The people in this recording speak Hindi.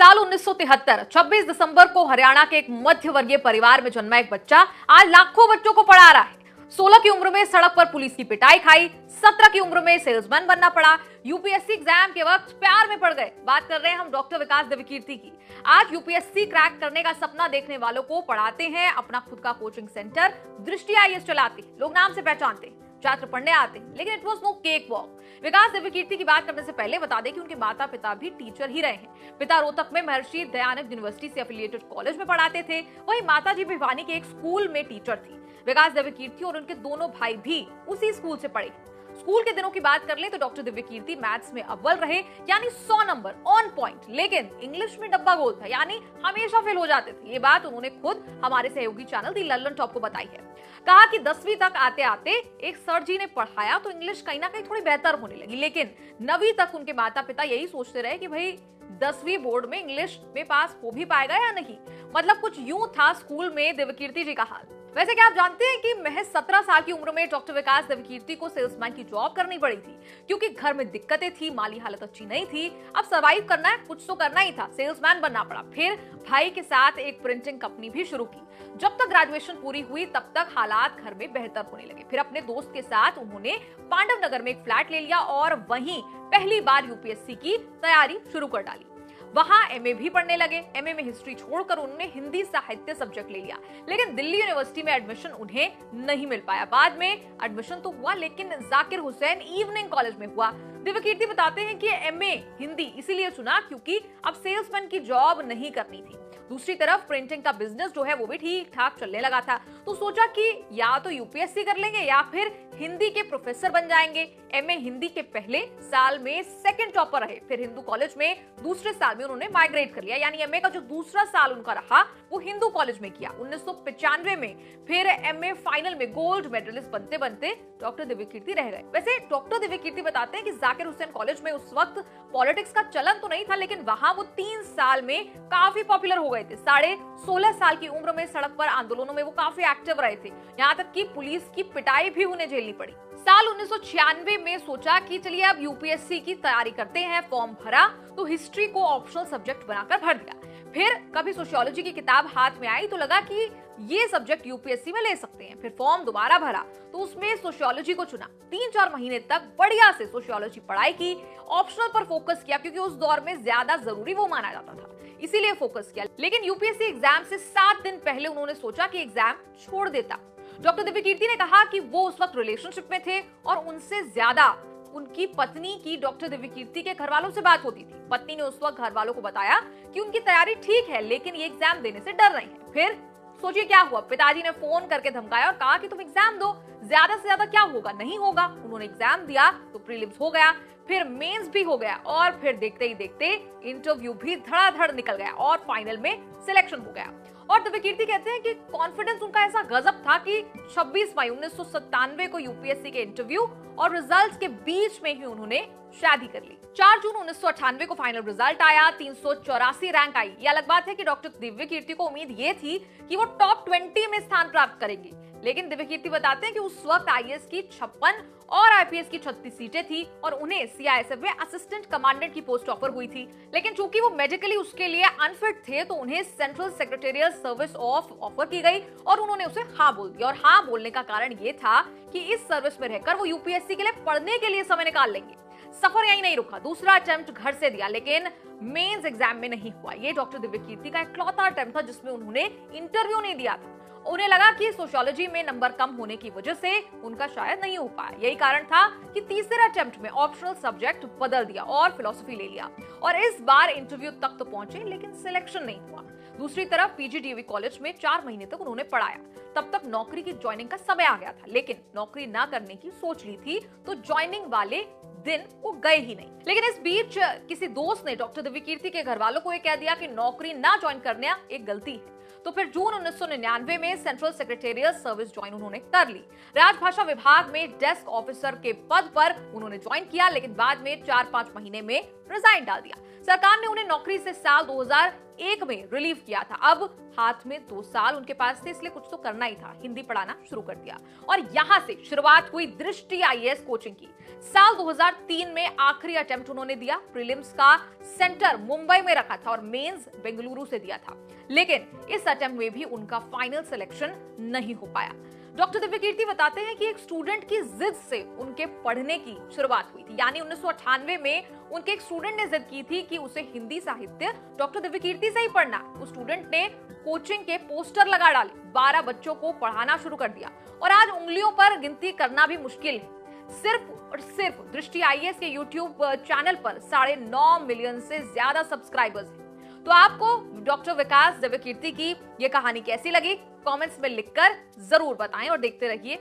साल 1973 26 दिसंबर को हरियाणा के एक मध्य वर्गीय परिवार में जन्मा एक बच्चा आज लाखों बच्चों को पढ़ा रहा है। 16 की उम्र में सड़क पर पुलिस की पिटाई खाई, 17 की उम्र में सेल्समैन बनना पड़ा, यूपीएससी एग्जाम के वक्त प्यार में पड़ गए। बात कर रहे हैं हम डॉक्टर विकास देवकीर्ति की। आज यूपीएससी क्रैक करने का सपना देखने वालों को पढ़ाते हैं, अपना खुद का कोचिंग सेंटर दृष्टि आईएएस चलाते हैं। लोग नाम से पहचानते हैं, छात्र पढ़ने आते हैं, लेकिन it was no cakewalk. Vikas Devkirti की बात करने से पहले बता दें कि उनके माता पिता भी टीचर ही रहे हैं। पिता रोहतक में महर्षि दयानंद यूनिवर्सिटी से एफिलिएटेड कॉलेज में पढ़ाते थे, वहीं माताजी भिवानी के एक स्कूल में टीचर थी। विकास देवकीर्ति और उनके दोनों भाई भी उसी स्कूल से पढ़े। स्कूल के दिनों की बात कर लें तो डॉक्टर देवकीर्ति मैथ्स में अव्वल रहे, यानी 100 नंबर ऑन पॉइंट, लेकिन इंग्लिश में डब्बा गोल था, यानी हमेशा फेल हो जाते थे। ये बात उन्होंने खुद हमारे सहयोगी चैनल दी लल्लन टॉप को बताई है। कहा कि 10वीं तक आते आते एक सर जी ने पढ़ाया तो इंग्लिश कहीं ना कहीं थोड़ी बेहतर होने लगी, लेकिन 9वीं तक उनके माता पिता यही सोचते रहे कि भाई 10वीं बोर्ड में इंग्लिश में पास हो भी पाएगा या नहीं। मतलब कुछ यूं था स्कूल में देवकीर्ति जी का हाल। वैसे क्या आप जानते हैं कि महज 17 साल की उम्र में डॉक्टर विकास देवकीर्ति को सेल्समैन की जॉब करनी पड़ी थी, क्योंकि घर में दिक्कतें थी, माली हालत अच्छी नहीं थी। अब सर्वाइव करना है, कुछ तो करना ही था, सेल्समैन बनना पड़ा। फिर भाई के साथ एक प्रिंटिंग कंपनी भी शुरू की। जब तक ग्रेजुएशन पूरी हुई तब तक हालात घर में बेहतर होने लगे। फिर अपने दोस्त के साथ उन्होंने पांडव नगर में एक फ्लैट ले लिया और वहीं पहली बार यूपीएससी की तैयारी शुरू कर डाली। वहां एमए भी पढ़ने लगे। एमए में हिस्ट्री छोड़कर उन्होंने हिंदी साहित्य सब्जेक्ट ले लिया, लेकिन दिल्ली यूनिवर्सिटी में एडमिशन उन्हें नहीं मिल पाया। बाद में एडमिशन तो हुआ, लेकिन जाकिर हुसैन इवनिंग कॉलेज में हुआ। देवकीर्ति बताते हैं कि एमए हिंदी इसीलिए चुना क्योंकि अब सेल्समैन की जॉब नहीं करनी थी। दूसरी तरफ प्रिंटिंग का बिजनेस जो है वो भी ठीक ठाक चलने लगा था, तो सोचा कि या तो यूपीएससी कर लेंगे या फिर हिंदी के प्रोफेसर बन जाएंगे। एमए हिंदी के पहले साल में सेकंड टॉपर रहे, फिर हिंदू कॉलेज में दूसरे साल में उन्होंने माइग्रेट कर लिया, यानी एमए का जो दूसरा साल उनका रहा वो हिंदू कॉलेज में किया। 1995 में फिर एमए फाइनल में गोल्ड मेडलिस्ट बनते बनते डॉक्टर देवकीर्ति रह गए। वैसे डॉक्टर देवकीर्ति बताते हैं कि जाकिर हुसैन कॉलेज में उस वक्त पॉलिटिक्स का चलन तो नहीं था, लेकिन वहां वो 3 साल में काफी पॉपुलर हो गए थे। 16.5 साल की उम्र में सड़क पर आंदोलनों में वो काफी एक्टिव रहे थे, यहाँ तक कि पुलिस की पिटाई भी उन्हें झेलनी पड़ी। साल 1996 में सोचा कि चलिए अब यूपीएससी की तैयारी करते हैं। फॉर्म भरा तो हिस्ट्री को ऑप्शनल सब्जेक्ट बनाकर भर दिया। फिर कभी सोशियोलॉजी की किताब हाथ में आई तो लगा कि ये सब्जेक्ट यूपीएससी में ले सकते हैं। फिर फॉर्म दोबारा भरा तो उसमें सोशियोलॉजी को चुना। 3-4 महीने तक बढ़िया से सोशियोलॉजी पढ़ाई की, ऑप्शनल पर फोकस किया क्योंकि उस दौर में ज्यादा जरूरी वो माना जाता था, इसीलिए फोकस किया। लेकिन यूपीएससी एग्जाम से 7 दिन पहले उन्होंने सोचा कि एग्जाम छोड़ देता। डॉक्टर देवकीर्ति ने कहा कि वो उस वक्त रिलेशनशिप में थे और उनसे ज्यादा उनकी पत्नी की डॉक्टर देवकीर्ति के घर वालों से बात होती थी। पत्नी ने उस वक्त घर वालों को बताया कि उनकी तैयारी ठीक है, लेकिन ये एग्जाम देने से डर रही हैं। फिर सोचिए क्या हुआ, पिताजी ने फोन करके धमकाया और कहा कि तुम एग्जाम दो, ज्यादा से ज्यादा क्या होगा, नहीं होगा। उन्होंने एग्जाम दिया तो प्रीलिम्स हो गया, फिर मेंस भी हो गया और फिर देखते ही देखते इंटरव्यू भी धड़ाधड़ निकल गया और फाइनल में सिलेक्शन हो गया। और देवकीर्ति कहते हैं कि कॉन्फिडेंस उनका ऐसा गजब था कि 26 मई 1997 को यूपीएससी के इंटरव्यू और रिजल्ट्स के बीच में ही उन्होंने शादी कर ली। 4 जून 1998 को फाइनल रिजल्ट आया, 384 रैंक आई। ये अलग बात है कि डॉक्टर देवकीर्ति को उम्मीद ये थी कि वो टॉप 20 में स्थान प्राप्त करेंगी, लेकिन देवकीर्ति बताते हैं कि उस वक्त आईएएस की 56 और आईपीएस की 36 सीटें थी और उन्हें सीआईएसएफ में असिस्टेंट कमांडेंट की पोस्ट ऑफर हुई थी, लेकिन चूंकि वो मेडिकली उसके लिए अनफिट थे तो उन्हें सेंट्रल सेक्रेटेरियल सर्विस ऑफर की गई और उन्होंने उसे हाँ बोल दिया। और हाँ बोलने का कारण ये था कि इस सर्विस में रहकर वो यूपीएससी के लिए पढ़ने के लिए समय निकाल लेंगे। सफर यहीं नहीं रुका, दूसरा अटेम्प्ट घर से दिया, लेकिन मेंस एग्जाम में नहीं हुआ। ये डॉक्टर देवकीर्ति का इकलौता अटेम्प्ट था जिसमें उन्होंने इंटरव्यू नहीं दिया था। उन्हें लगा कि सोशियोलॉजी में नंबर कम होने की वजह से उनका शायद नहीं हो पाया। यही कारण था कि तीसरे अटेम्प्ट में ऑप्शनल सब्जेक्ट बदल दिया और फिलॉसफी ले लिया और इस बार इंटरव्यू तक तो पहुंचे, लेकिन सिलेक्शन नहीं हुआ। दूसरी तरफ पीजीडीवी कॉलेज में 4 महीने तक उन्होंने पढ़ाया। तब तक नौकरी की ज्वाइनिंग का समय आ गया था, लेकिन नौकरी ना करने की सोच ली थी तो ज्वाइनिंग वाले दिन वो गए ही नहीं। लेकिन इस बीच किसी दोस्त ने डॉक्टर देवकीर्ति के घर वालों को यह कह दिया कि नौकरी ना ज्वाइन करना एक गलती है। तो फिर जून 1999 में सेंट्रल सेक्रेटेरियल सर्विस ज्वाइन उन्होंने कर ली। राजभाषा विभाग में डेस्क ऑफिसर के पद पर उन्होंने ज्वाइन किया, लेकिन बाद में 4-5 महीने में रिजाइन डाल दिया। सरकार ने उन्हें नौकरी से साल 2001 में रिलीव किया था। अब हाथ में 2 साल उनके पास थे, इसलिए कुछ तो करना ही था। हिंदी पढ़ाना शुरू कर दिया और यहां से शुरुआत हुई दृष्टि आईएएस कोचिंग की। साल 2003 में आखिरी अटेम्प्ट उन्होंने दिया। प्रीलिम्स का सेंटर मुंबई में रखा था और मेंस बेंगलुरु से दिया था, लेकिन इस अटेम्प्ट में भी उनका फाइनल सिलेक्शन नहीं हो पाया। डॉक्टर दिव्यकीर्ति बताते हैं कि एक स्टूडेंट की जिद से उनके पढ़ने की शुरुआत हुई थी। यानी 1998 में उनके एक स्टूडेंट ने जिद की थी कि उसे हिंदी साहित्य डॉक्टर दिव्यकीर्ति से ही पढ़ना। उस स्टूडेंट ने कोचिंग के पोस्टर लगा डाले, 12 बच्चों को पढ़ाना शुरू कर दिया और आज उंगलियों पर गिनती करना भी मुश्किल है। सिर्फ और सिर्फ दृष्टि आईएएस के यूट्यूब चैनल पर 9.5 मिलियन से ज्यादा सब्सक्राइबर्स हैं। तो आपको डॉक्टर विकास दिव्यकीर्ति की यह कहानी कैसी लगी? कमेंट्स में लिखकर जरूर बताएं और देखते रहिए